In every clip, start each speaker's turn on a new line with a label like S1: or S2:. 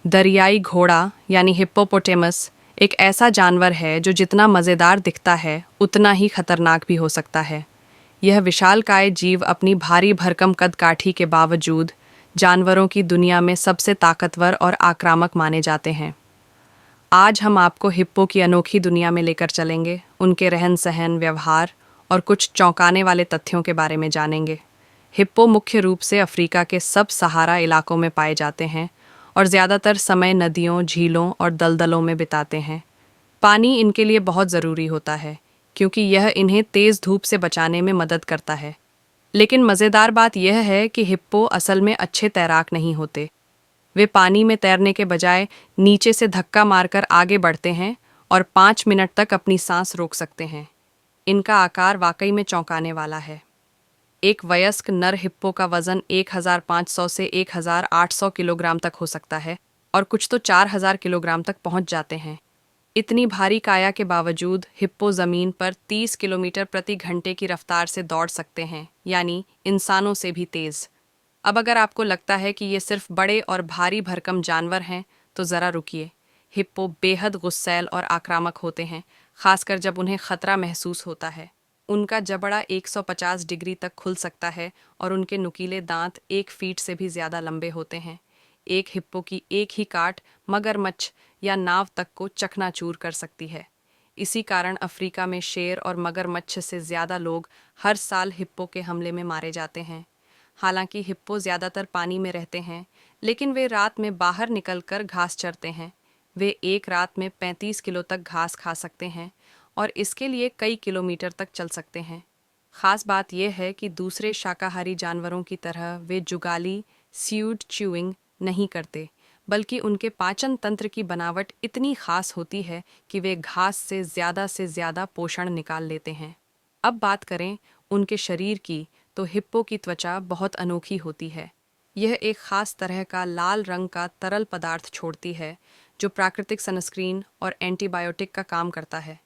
S1: दरियाई घोड़ा यानी हिप्पोपोटेमस एक ऐसा जानवर है जो जितना मज़ेदार दिखता है उतना ही खतरनाक भी हो सकता है। यह विशालकाय जीव अपनी भारी भरकम कदकाठी के बावजूद जानवरों की दुनिया में सबसे ताकतवर और आक्रामक माने जाते हैं। आज हम आपको हिप्पो की अनोखी दुनिया में लेकर चलेंगे, उनके रहन सहन, व्यवहार और कुछ चौंकाने वाले तथ्यों के बारे में जानेंगे। हिप्पो मुख्य रूप से अफ्रीका के सब सहारा इलाकों में पाए जाते हैं और ज़्यादातर समय नदियों, झीलों और दलदलों में बिताते हैं। पानी इनके लिए बहुत ज़रूरी होता है क्योंकि यह इन्हें तेज़ धूप से बचाने में मदद करता है। लेकिन मज़ेदार बात यह है कि हिप्पो असल में अच्छे तैराक नहीं होते। वे पानी में तैरने के बजाय नीचे से धक्का मारकर आगे बढ़ते हैं और 5 मिनट तक अपनी सांस रोक सकते हैं। इनका आकार वाकई में चौंकाने वाला है। एक वयस्क नर हिप्पो का वजन 1500 से 1800 किलोग्राम तक हो सकता है और कुछ तो 4000 किलोग्राम तक पहुंच जाते हैं। इतनी भारी काया के बावजूद हिप्पो ज़मीन पर 30 किलोमीटर प्रति घंटे की रफ्तार से दौड़ सकते हैं, यानी इंसानों से भी तेज़। अब अगर आपको लगता है कि ये सिर्फ बड़े और भारी भरकम जानवर हैं, तो ज़रा रुकिए। हिप्पो बेहद गुस्सैल और आक्रामक होते हैं, खासकर जब उन्हें खतरा महसूस होता है। उनका जबड़ा 150 डिग्री तक खुल सकता है और उनके नुकीले दांत 1 फीट से भी ज़्यादा लंबे होते हैं। एक हिप्पो की एक ही काट मगरमच्छ या नाव तक को चकनाचूर कर सकती है। इसी कारण अफ्रीका में शेर और मगरमच्छ से ज़्यादा लोग हर साल हिप्पो के हमले में मारे जाते हैं। हालांकि हिप्पो ज़्यादातर पानी में रहते हैं, लेकिन वे रात में बाहर निकलकर घास चरते हैं। वे एक रात में 35 किलो तक घास खा सकते हैं और इसके लिए कई किलोमीटर तक चल सकते हैं। ख़ास बात यह है कि दूसरे शाकाहारी जानवरों की तरह वे जुगाली स्यूड च्यूइंग नहीं करते, बल्कि उनके पाचन तंत्र की बनावट इतनी ख़ास होती है कि वे घास से ज़्यादा पोषण निकाल लेते हैं। अब बात करें उनके शरीर की, तो हिप्पो की त्वचा बहुत अनोखी होती है। यह एक ख़ास तरह का लाल रंग का तरल पदार्थ छोड़ती है, जो प्राकृतिक सनस्क्रीन और एंटीबायोटिक का काम करता है।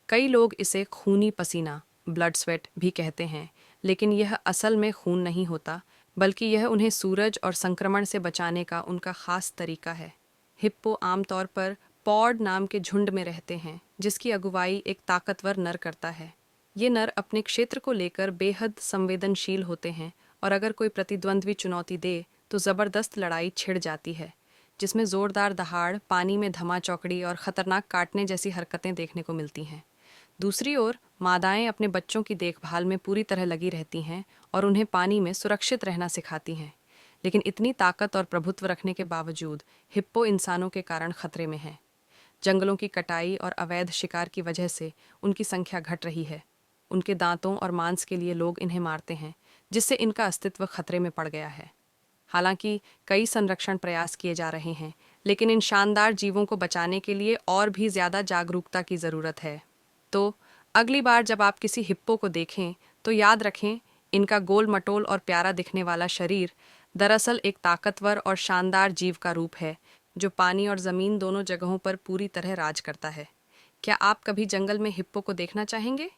S1: कई लोग इसे खूनी पसीना ब्लड स्वेट भी कहते हैं, लेकिन यह असल में खून नहीं होता, बल्कि यह उन्हें सूरज और संक्रमण से बचाने का उनका ख़ास तरीका है। हिप्पो आमतौर पर पॉड नाम के झुंड में रहते हैं, जिसकी अगुवाई एक ताकतवर नर करता है। ये नर अपने क्षेत्र को लेकर बेहद संवेदनशील होते हैं और अगर कोई प्रतिद्वंद्वी चुनौती दे तो ज़बरदस्त लड़ाई छिड़ जाती है, जिसमें ज़ोरदार दहाड़, पानी में धमाचौकड़ी और ख़तरनाक काटने जैसी हरकतें देखने को मिलती हैं। दूसरी ओर मादाएं अपने बच्चों की देखभाल में पूरी तरह लगी रहती हैं और उन्हें पानी में सुरक्षित रहना सिखाती हैं। लेकिन इतनी ताकत और प्रभुत्व रखने के बावजूद हिप्पो इंसानों के कारण खतरे में हैं। जंगलों की कटाई और अवैध शिकार की वजह से उनकी संख्या घट रही है। उनके दांतों और मांस के लिए लोग इन्हें मारते हैं, जिससे इनका अस्तित्व खतरे में पड़ गया है। हालांकि कई संरक्षण प्रयास किए जा रहे हैं, लेकिन इन शानदार जीवों को बचाने के लिए और भी ज़्यादा जागरूकता की ज़रूरत है। तो अगली बार जब आप किसी हिप्पो को देखें, तो याद रखें, इनका गोल मटोल और प्यारा दिखने वाला शरीर दरअसल एक ताकतवर और शानदार जीव का रूप है, जो पानी और ज़मीन दोनों जगहों पर पूरी तरह राज करता है। क्या आप कभी जंगल में हिप्पो को देखना चाहेंगे?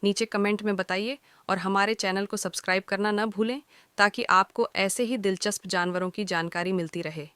S1: नीचे कमेंट में बताइए और हमारे चैनल को सब्सक्राइब करना न भूलें, ताकि आपको ऐसे ही दिलचस्प जानवरों की जानकारी मिलती रहे।